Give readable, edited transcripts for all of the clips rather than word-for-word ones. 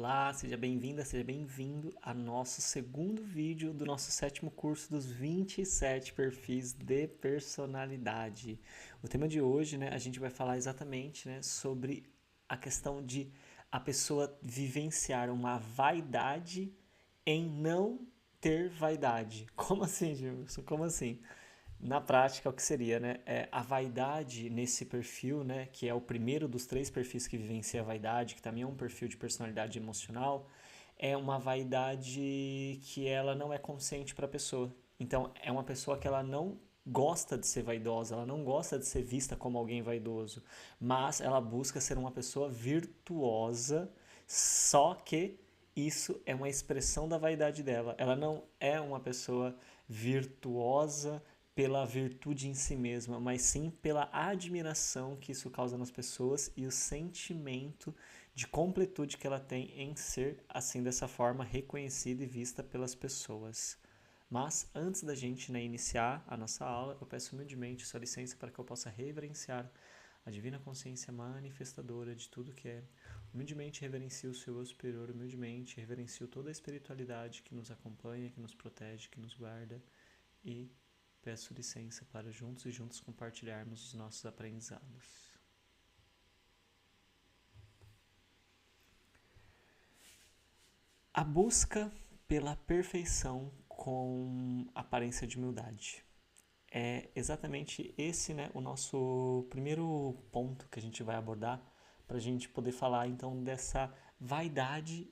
Olá, seja bem-vinda, seja bem-vindo a nosso segundo vídeo do nosso sétimo curso dos 27 perfis de personalidade. O tema de hoje, a gente vai falar exatamente, sobre a questão de a pessoa vivenciar uma vaidade em não ter vaidade. Como assim, Gilson? Como assim? Na prática, o que seria, a vaidade nesse perfil, que é o primeiro dos três perfis que vivencia a vaidade, que também é um perfil de personalidade emocional, é uma vaidade que ela não é consciente para a pessoa. Então, é uma pessoa que ela não gosta de ser vaidosa, ela não gosta de ser vista como alguém vaidoso, mas ela busca ser uma pessoa virtuosa, só que isso é uma expressão da vaidade dela. Ela não é uma pessoa virtuosa pela virtude em si mesma, mas sim pela admiração que isso causa nas pessoas e o sentimento de completude que ela tem em ser assim dessa forma reconhecida e vista pelas pessoas. Mas antes da gente iniciar a nossa aula, eu peço humildemente sua licença para que eu possa reverenciar a divina consciência manifestadora de tudo que é. Humildemente reverencio o seu eu superior, humildemente reverencio toda a espiritualidade que nos acompanha, que nos protege, que nos guarda e peço licença para juntos e juntos compartilharmos os nossos aprendizados. A busca pela perfeição com aparência de humildade. É exatamente esse, o nosso primeiro ponto que a gente vai abordar para a gente poder falar então dessa vaidade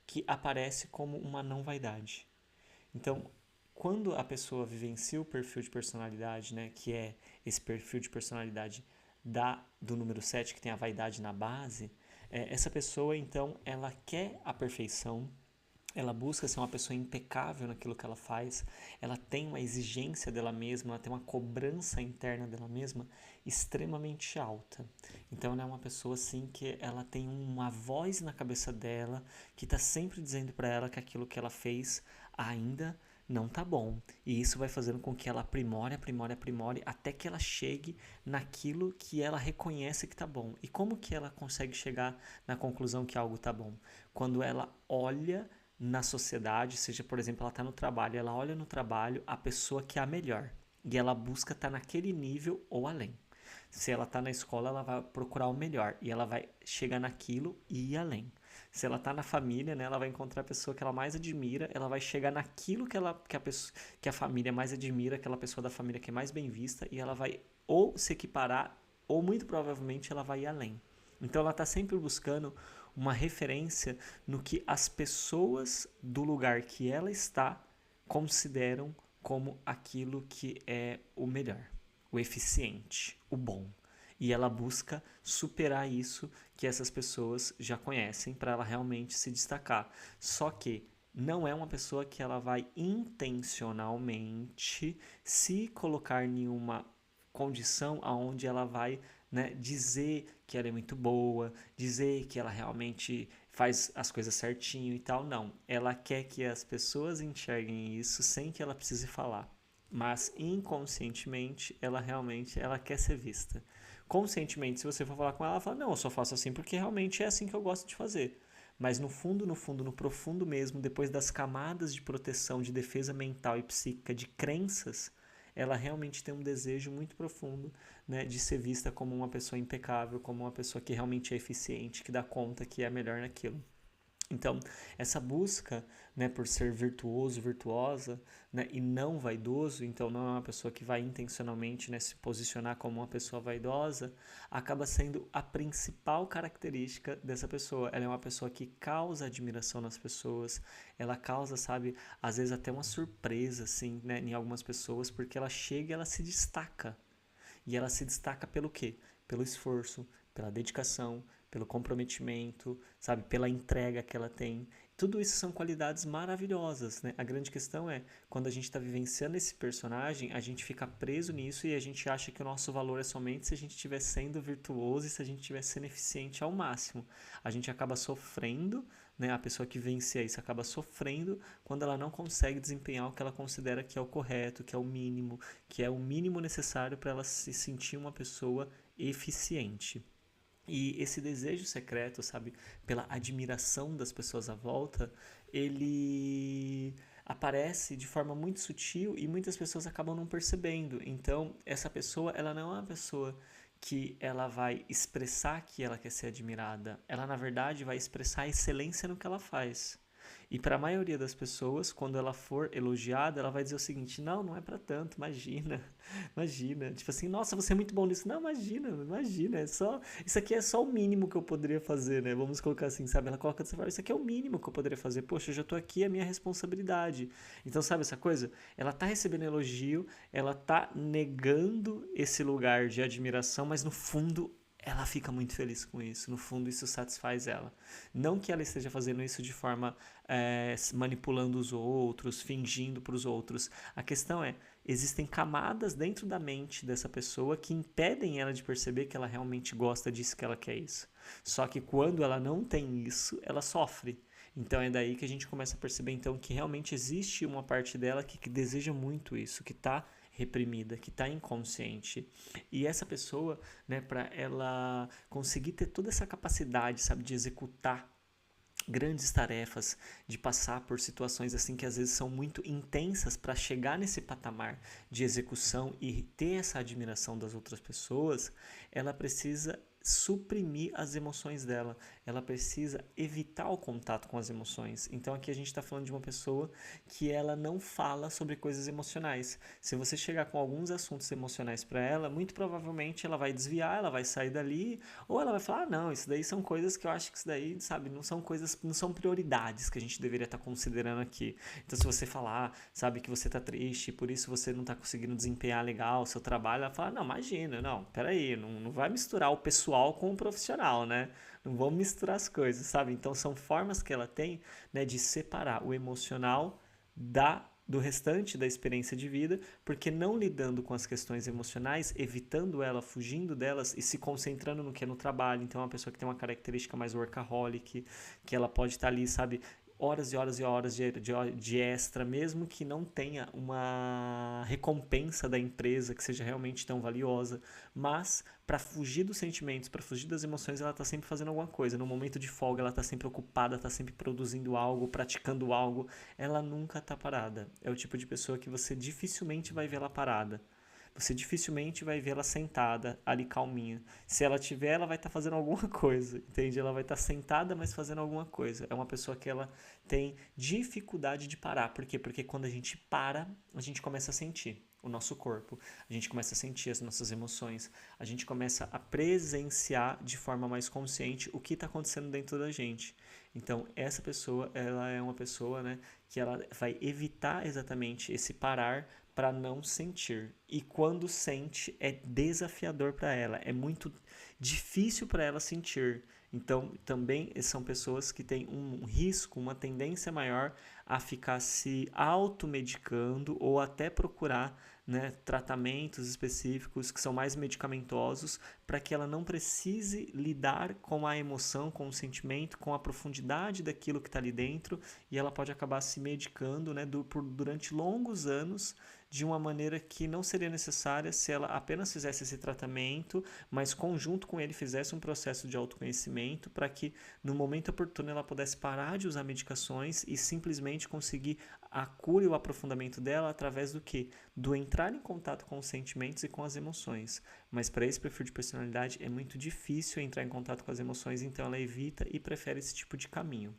que aparece como uma não vaidade. Então, quando a pessoa vivencia o perfil de personalidade, que é esse perfil de personalidade do número 7, que tem a vaidade na base, essa pessoa, então, ela quer a perfeição, ela busca ser uma pessoa impecável naquilo que ela faz, ela tem uma exigência dela mesma, ela tem uma cobrança interna dela mesma extremamente alta. Então ela é uma pessoa assim que ela tem uma voz na cabeça dela que está sempre dizendo para ela que aquilo que ela fez ainda não tá bom. E isso vai fazendo com que ela aprimore, até que ela chegue naquilo que ela reconhece que tá bom. E como que ela consegue chegar na conclusão que algo tá bom? Quando ela olha na sociedade, seja, por exemplo, ela está no trabalho, ela olha no trabalho a pessoa que é a melhor e ela busca estar naquele nível ou além. Se ela está na escola, ela vai procurar o melhor e ela vai chegar naquilo e ir além. Se ela está na família, ela vai encontrar a pessoa que ela mais admira, ela vai chegar naquilo que a família mais admira, aquela pessoa da família que é mais bem vista, e ela vai ou se equiparar, ou muito provavelmente ela vai ir além. Então ela está sempre buscando uma referência no que as pessoas do lugar que ela está consideram como aquilo que é o melhor, o eficiente, o bom. E ela busca superar isso que essas pessoas já conhecem para ela realmente se destacar. Só que não é uma pessoa que ela vai intencionalmente se colocar em uma condição aonde ela vai, dizer que ela é muito boa, dizer que ela realmente faz as coisas certinho e tal. Não, ela quer que as pessoas enxerguem isso sem que ela precise falar. Mas inconscientemente, ela quer ser vista. Conscientemente, se você for falar com ela, ela fala: "Não, eu só faço assim porque realmente é assim que eu gosto de fazer". Mas no fundo, no fundo, no profundo mesmo, depois das camadas de proteção, de defesa mental e psíquica, de crenças, ela realmente tem um desejo muito profundo, de ser vista como uma pessoa impecável, como uma pessoa que realmente é eficiente, que dá conta, que é melhor naquilo. Então, essa busca, por ser virtuoso, virtuosa, e não vaidoso, então não é uma pessoa que vai intencionalmente, se posicionar como uma pessoa vaidosa, acaba sendo a principal característica dessa pessoa. Ela é uma pessoa que causa admiração nas pessoas, ela causa, sabe, às vezes até uma surpresa, assim, em algumas pessoas, porque ela chega e ela se destaca. E ela se destaca pelo quê? Pelo esforço, pela dedicação, pelo comprometimento, sabe, pela entrega que ela tem. Tudo isso são qualidades maravilhosas, né? A grande questão é, quando a gente está vivenciando esse personagem, a gente fica preso nisso e a gente acha que o nosso valor é somente se a gente estiver sendo virtuoso e se a gente estiver sendo eficiente ao máximo. A gente acaba sofrendo, a pessoa que vence isso acaba sofrendo quando ela não consegue desempenhar o que ela considera que é o correto, que é o mínimo necessário para ela se sentir uma pessoa eficiente. E esse desejo secreto, sabe, pela admiração das pessoas à volta, ele aparece de forma muito sutil e muitas pessoas acabam não percebendo. Então, essa pessoa, ela não é uma pessoa que ela vai expressar que ela quer ser admirada. Ela, na verdade, vai expressar a excelência no que ela faz. E para a maioria das pessoas, quando ela for elogiada, ela vai dizer o seguinte: não, não é para tanto, imagina, imagina. Tipo assim, nossa, você é muito bom nisso. Não, imagina, imagina, é só, isso aqui é só o mínimo que eu poderia fazer, né? Vamos colocar assim, sabe? Ela coloca dessa forma, isso aqui é o mínimo que eu poderia fazer. Poxa, eu já tô aqui, é minha responsabilidade. Então, sabe essa coisa? Ela tá recebendo elogio, ela tá negando esse lugar de admiração, mas no fundo ela fica muito feliz com isso. No fundo, isso satisfaz ela. Não que ela esteja fazendo isso de forma manipulando os outros, fingindo para os outros. A questão é, existem camadas dentro da mente dessa pessoa que impedem ela de perceber que ela realmente gosta disso, que ela quer isso. Só que quando ela não tem isso, ela sofre. Então é daí que a gente começa a perceber então que realmente existe uma parte dela que deseja muito isso, que está reprimida, que está inconsciente. E essa pessoa, né, para ela conseguir ter toda essa capacidade, sabe, de executar grandes tarefas, de passar por situações assim que às vezes são muito intensas para chegar nesse patamar de execução e ter essa admiração das outras pessoas, ela precisa suprimir as emoções dela, ela precisa evitar o contato com as emoções. Então aqui a gente está falando de uma pessoa que ela não fala sobre coisas emocionais. Se você chegar com alguns assuntos emocionais para ela, muito provavelmente ela vai desviar, ela vai sair dali, ou ela vai falar, ah, não, isso daí são coisas que eu acho que isso daí, sabe, não são coisas, não são prioridades que a gente deveria estar considerando aqui. Então se você falar, sabe, que você está triste, por isso você não está conseguindo desempenhar legal o seu trabalho, ela fala, não, imagina, não, peraí, não vai misturar o pessoal com o profissional, né? Não vamos misturar as coisas, sabe? Então são formas que ela tem, né, de separar o emocional do restante da experiência de vida, porque não lidando com as questões emocionais, evitando ela, fugindo delas e se concentrando no que é no trabalho. Então é uma pessoa que tem uma característica mais workaholic, que ela pode estar ali, sabe, horas e horas e horas de extra, mesmo que não tenha uma recompensa da empresa que seja realmente tão valiosa, mas para fugir dos sentimentos, para fugir das emoções, ela está sempre fazendo alguma coisa. No momento de folga, ela está sempre ocupada, está sempre produzindo algo, praticando algo. Ela nunca está parada. É o tipo de pessoa que você dificilmente vai ver ela parada. Você dificilmente vai vê-la sentada ali calminha. Se ela tiver, ela vai estar fazendo alguma coisa, entende? Ela vai estar sentada, mas fazendo alguma coisa. É uma pessoa que ela tem dificuldade de parar. Por quê? Porque quando a gente para, a gente começa a sentir o nosso corpo, a gente começa a sentir as nossas emoções, a gente começa a presenciar de forma mais consciente o que está acontecendo dentro da gente. Então, essa pessoa, ela é uma pessoa, né, que ela vai evitar exatamente esse parar para não sentir. E quando sente, é desafiador para ela, é muito difícil para ela sentir. Então, também são pessoas que têm um risco, uma tendência maior a ficar se automedicando ou até procurar, né, tratamentos específicos que são mais medicamentosos para que ela não precise lidar com a emoção, com o sentimento, com a profundidade daquilo que está ali dentro, e ela pode acabar se medicando, né, durante longos anos de uma maneira que não seria necessária se ela apenas fizesse esse tratamento, mas conjunto com ele fizesse um processo de autoconhecimento para que no momento oportuno ela pudesse parar de usar medicações e simplesmente conseguir a cura e o aprofundamento dela através do que? Do entrar em contato com os sentimentos e com as emoções. Mas para esse perfil de personalidade é muito difícil entrar em contato com as emoções, então ela evita e prefere esse tipo de caminho.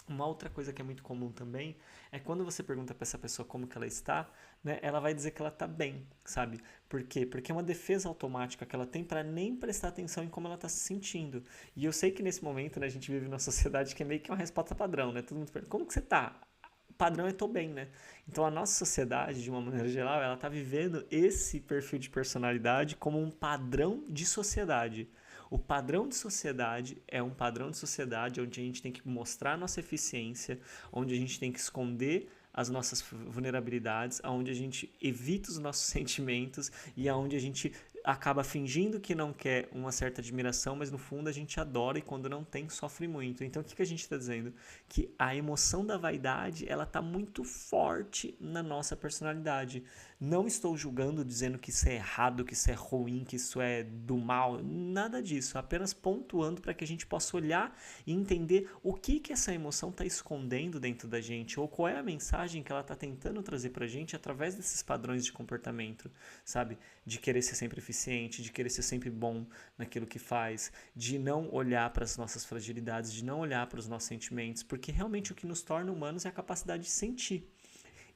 Uma outra coisa que é muito comum também é quando você pergunta para essa pessoa como que ela está, né, ela vai dizer que ela está bem, sabe? Por quê? Porque é uma defesa automática que ela tem para nem prestar atenção em como ela está se sentindo. E eu sei que nesse momento, né, a gente vive numa sociedade que é meio que uma resposta padrão, né? Todo mundo pergunta, como que você está? O padrão é tô bem, né? Então a nossa sociedade, de uma maneira geral, ela está vivendo esse perfil de personalidade como um padrão de sociedade. O padrão de sociedade é um padrão de sociedade onde a gente tem que mostrar nossa eficiência, onde a gente tem que esconder as nossas vulnerabilidades, onde a gente evita os nossos sentimentos e onde a gente acaba fingindo que não quer uma certa admiração, mas no fundo a gente adora e quando não tem, sofre muito. Então o que a gente está dizendo? Que a emoção da vaidade, ela está muito forte na nossa personalidade. Não estou julgando, dizendo que isso é errado, que isso é ruim, que isso é do mal, nada disso. Apenas pontuando para que a gente possa olhar e entender o que essa emoção está escondendo dentro da gente, ou qual é a mensagem que ela está tentando trazer para a gente através desses padrões de comportamento, sabe? De querer ser sempre eficiente, de querer ser sempre bom naquilo que faz, de não olhar para as nossas fragilidades, de não olhar para os nossos sentimentos, porque realmente o que nos torna humanos é a capacidade de sentir.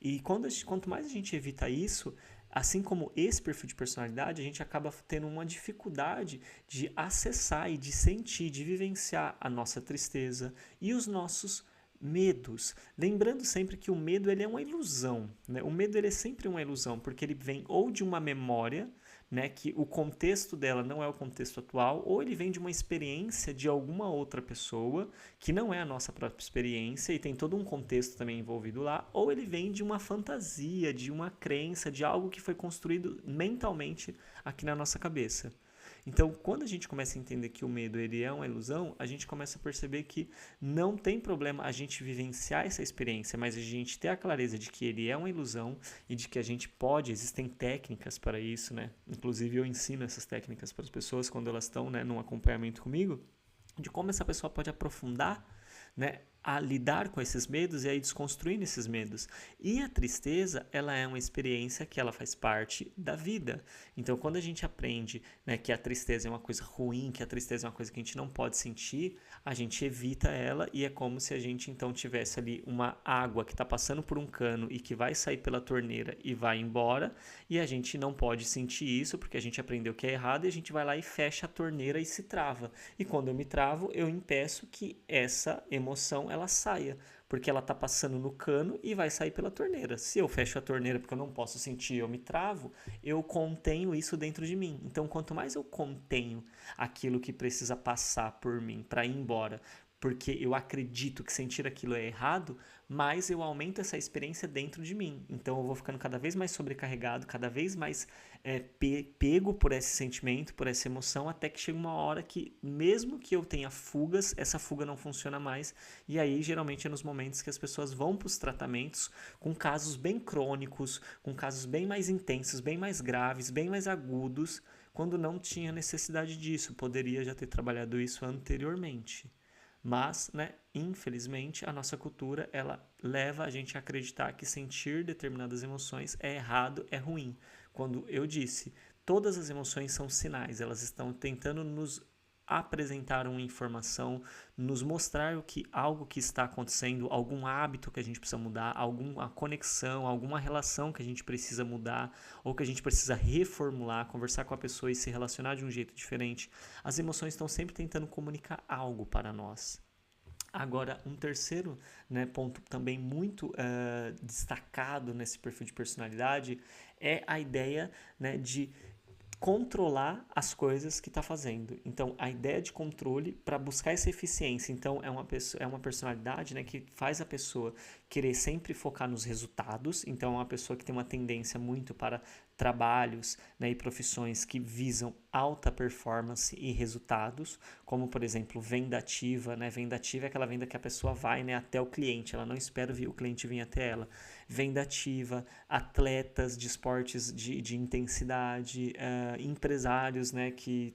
E quanto mais a gente evita isso, assim como esse perfil de personalidade, a gente acaba tendo uma dificuldade de acessar e de sentir, de vivenciar a nossa tristeza e os nossos medos. Lembrando sempre que o medo ele é uma ilusão, né? O medo ele é sempre uma ilusão, porque ele vem ou de uma memória, né, que o contexto dela não é o contexto atual, ou ele vem de uma experiência de alguma outra pessoa, que não é a nossa própria experiência e tem todo um contexto também envolvido lá, ou ele vem de uma fantasia, de uma crença, de algo que foi construído mentalmente aqui na nossa cabeça. Então, quando a gente começa a entender que o medo ele é uma ilusão, a gente começa a perceber que não tem problema a gente vivenciar essa experiência, mas a gente ter a clareza de que ele é uma ilusão e de que a gente pode, existem técnicas para isso, né? Inclusive eu ensino essas técnicas para as pessoas quando elas estão, né, num acompanhamento comigo, de como essa pessoa pode aprofundar, né, a lidar com esses medos e aí desconstruindo esses medos. E a tristeza, ela é uma experiência que ela faz parte da vida. Então, quando a gente aprende, né, que a tristeza é uma coisa ruim, que a tristeza é uma coisa que a gente não pode sentir, a gente evita ela e é como se a gente então tivesse ali uma água que está passando por um cano e que vai sair pela torneira e vai embora, e a gente não pode sentir isso porque a gente aprendeu que é errado e a gente vai lá e fecha a torneira e se trava. E quando eu me travo, eu impeço que essa emoção ela saia, porque ela está passando no cano e vai sair pela torneira. Se eu fecho a torneira porque eu não posso sentir, eu me travo, eu contenho isso dentro de mim. Então, quanto mais eu contenho aquilo que precisa passar por mim para ir embora, porque eu acredito que sentir aquilo é errado, mais eu aumento essa experiência dentro de mim. Então eu vou ficando cada vez mais sobrecarregado, cada vez mais pego por esse sentimento, por essa emoção, até que chega uma hora que, mesmo que eu tenha fugas, essa fuga não funciona mais. E aí, geralmente, é nos momentos que as pessoas vão para os tratamentos com casos bem crônicos, com casos bem mais intensos, bem mais graves, bem mais agudos, quando não tinha necessidade disso. Poderia já ter trabalhado isso anteriormente. Mas, né, infelizmente, a nossa cultura ela leva a gente a acreditar que sentir determinadas emoções é errado, é ruim. Quando eu disse, todas as emoções são sinais, elas estão tentando nos apresentar uma informação, nos mostrar algo que está acontecendo, algum hábito que a gente precisa mudar, alguma conexão, alguma relação que a gente precisa mudar ou que a gente precisa reformular, conversar com a pessoa e se relacionar de um jeito diferente. As emoções estão sempre tentando comunicar algo para nós. Agora, um terceiro, né, ponto também muito destacado nesse perfil de personalidade é a ideia, né, de controlar as coisas que está fazendo. Então, a ideia de controle para buscar essa eficiência. Então, é uma personalidade, né, que faz a pessoa querer sempre focar nos resultados. Então, é uma pessoa que tem uma tendência muito para trabalhos, né, e profissões que visam alta performance e resultados, como, por exemplo, venda ativa. Né? Venda ativa é aquela venda que a pessoa vai, né, até o cliente, ela não espera o cliente vir até ela. Venda ativa, atletas de esportes de intensidade, empresários, né, que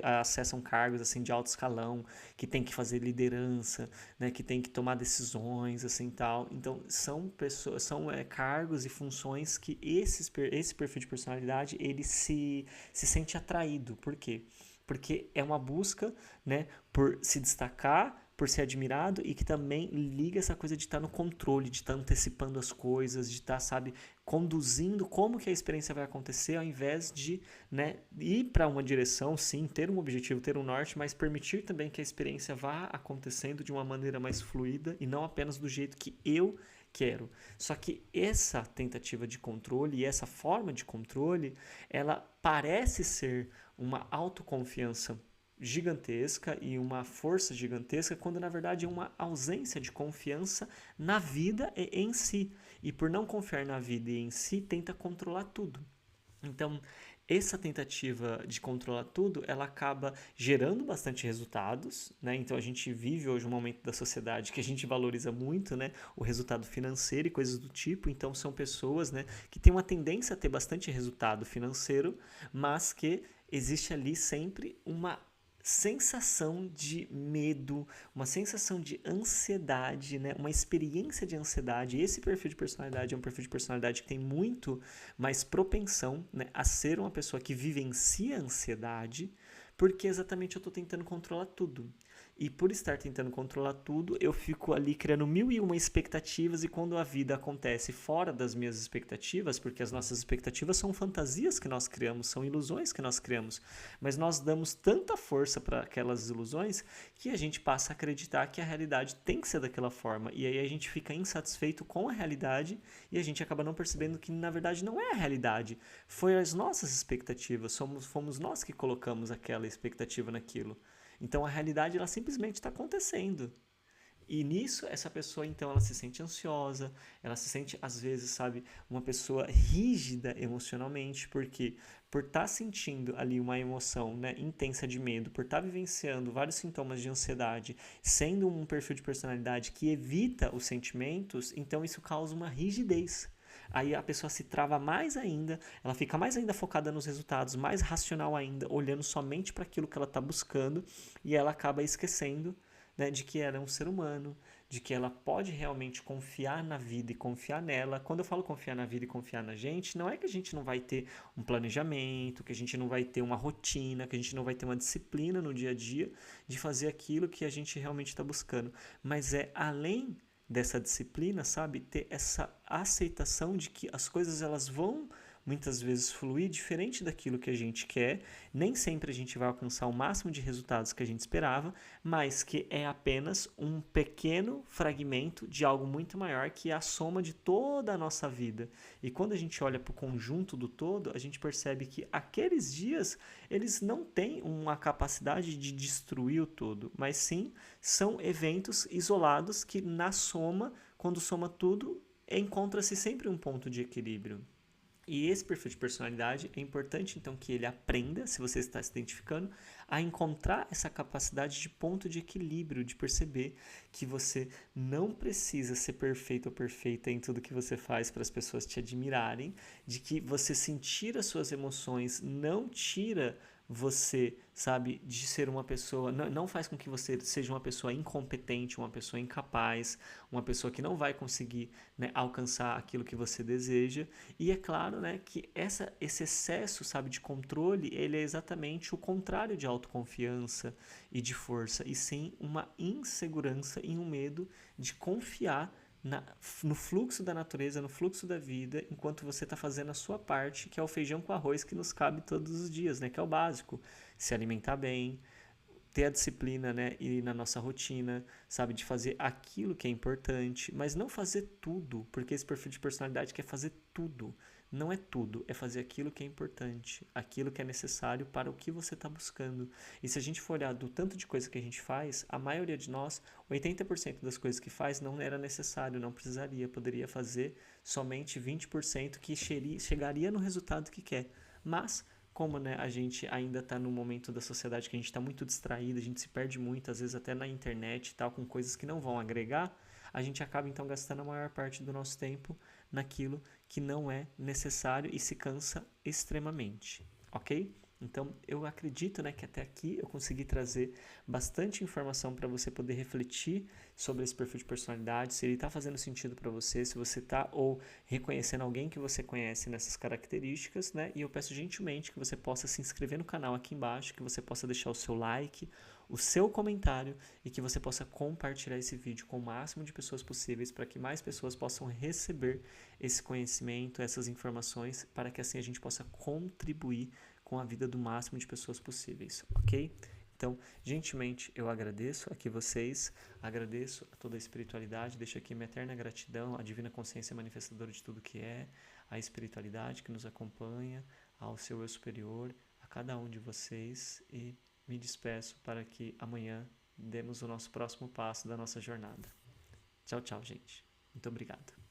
acessam cargos assim, de alto escalão, que tem que fazer liderança, né, que tem que tomar decisões, assim, tal. Então, são pessoas, cargos e funções que esse perfil de personalidade ele se sente atraído. Por quê? Porque é uma busca, né, por se destacar, por ser admirado e que também liga essa coisa de estar no controle, de estar antecipando as coisas, de estar, sabe, conduzindo como que a experiência vai acontecer ao invés de, né, ir para uma direção, sim, ter um objetivo, ter um norte, mas permitir também que a experiência vá acontecendo de uma maneira mais fluida e não apenas do jeito que eu quero. Só que essa tentativa de controle e essa forma de controle, ela parece ser uma autoconfiança gigantesca e uma força gigantesca, quando na verdade é uma ausência de confiança na vida e em si. E por não confiar na vida e em si, tenta controlar tudo. Então, essa tentativa de controlar tudo, ela acaba gerando bastante resultados, né? Então a gente vive hoje um momento da sociedade que a gente valoriza muito, né, o resultado financeiro e coisas do tipo. Então são pessoas, né, que têm uma tendência a ter bastante resultado financeiro, mas que existe ali sempre uma sensação de medo, uma sensação de ansiedade, né? Uma experiência de ansiedade. Esse perfil de personalidade é um perfil de personalidade que tem muito mais propensão, né, a ser uma pessoa que vivencia a ansiedade, porque exatamente eu estou tentando controlar tudo. E por estar tentando controlar tudo, eu fico ali criando mil e uma expectativas, e quando a vida acontece fora das minhas expectativas, porque as nossas expectativas são fantasias que nós criamos, são ilusões que nós criamos, mas nós damos tanta força para aquelas ilusões que a gente passa a acreditar que a realidade tem que ser daquela forma, e aí a gente fica insatisfeito com a realidade e a gente acaba não percebendo que na verdade não é a realidade, foi as nossas expectativas, fomos nós que colocamos aquela expectativa naquilo. Então a realidade ela simplesmente está acontecendo. E nisso, essa pessoa, então, ela se sente ansiosa, ela se sente, às vezes, sabe, uma pessoa rígida emocionalmente, porque por estar sentindo ali uma emoção, né, intensa de medo, por estar vivenciando vários sintomas de ansiedade, sendo um perfil de personalidade que evita os sentimentos, então isso causa uma rigidez. Aí a pessoa se trava mais ainda, ela fica mais ainda focada nos resultados, mais racional ainda, olhando somente para aquilo que ela está buscando, e ela acaba esquecendo, né, de que ela é um ser humano, de que ela pode realmente confiar na vida e confiar nela. Quando eu falo confiar na vida e confiar na gente, não é que a gente não vai ter um planejamento, que a gente não vai ter uma rotina, que a gente não vai ter uma disciplina no dia a dia de fazer aquilo que a gente realmente está buscando, mas é além dessa disciplina, sabe, ter essa aceitação de que as coisas elas vão muitas vezes fluir diferente daquilo que a gente quer, nem sempre a gente vai alcançar o máximo de resultados que a gente esperava, mas que é apenas um pequeno fragmento de algo muito maior, que é a soma de toda a nossa vida. E quando a gente olha para o conjunto do todo, a gente percebe que aqueles dias eles não têm uma capacidade de destruir o todo, mas sim são eventos isolados que na soma, quando soma tudo, encontra-se sempre um ponto de equilíbrio. E esse perfil de personalidade é importante então que ele aprenda, se você está se identificando, a encontrar essa capacidade de ponto de equilíbrio, de perceber que você não precisa ser perfeito ou perfeita em tudo que você faz para as pessoas te admirarem, de que você sentir as suas emoções não tira você, sabe, de ser uma pessoa, não faz com que você seja uma pessoa incompetente, uma pessoa incapaz, uma pessoa que não vai conseguir, né, alcançar aquilo que você deseja. E é claro, né, que esse excesso, sabe, de controle, ele é exatamente o contrário de autoconfiança e de força, e sim uma insegurança e um medo de confiar no fluxo da natureza, no fluxo da vida, enquanto você está fazendo a sua parte, que é o feijão com arroz que nos cabe todos os dias, né, que é o básico. Se alimentar bem, ter a disciplina, né, e na nossa rotina, sabe, de fazer aquilo que é importante, mas não fazer tudo, porque esse perfil de personalidade quer fazer tudo. Não é tudo, é fazer aquilo que é importante, aquilo que é necessário para o que você está buscando. E se a gente for olhar do tanto de coisa que a gente faz, a maioria de nós, 80% das coisas que faz não era necessário, não precisaria, poderia fazer somente 20% que chegaria no resultado que quer. Mas como, né, a gente ainda está num momento da sociedade que a gente está muito distraído, a gente se perde muito, às vezes até na internet e tal, com coisas que não vão agregar, a gente acaba então gastando a maior parte do nosso tempo naquilo que não é necessário e se cansa extremamente, ok? Então, eu acredito, né, que até aqui eu consegui trazer bastante informação para você poder refletir sobre esse perfil de personalidade, se ele está fazendo sentido para você, se você está ou reconhecendo alguém que você conhece nessas características, né? E eu peço gentilmente que você possa se inscrever no canal aqui embaixo, que você possa deixar o seu like, o seu comentário e que você possa compartilhar esse vídeo com o máximo de pessoas possíveis para que mais pessoas possam receber esse conhecimento, essas informações, para que assim a gente possa contribuir com a vida do máximo de pessoas possíveis, ok? Então, gentilmente, eu agradeço aqui vocês, agradeço a toda a espiritualidade, deixo aqui minha eterna gratidão à divina consciência manifestadora de tudo que é, à espiritualidade que nos acompanha, ao seu eu superior, a cada um de vocês, e me despeço para que amanhã demos o nosso próximo passo da nossa jornada. Tchau, tchau, gente. Muito obrigado.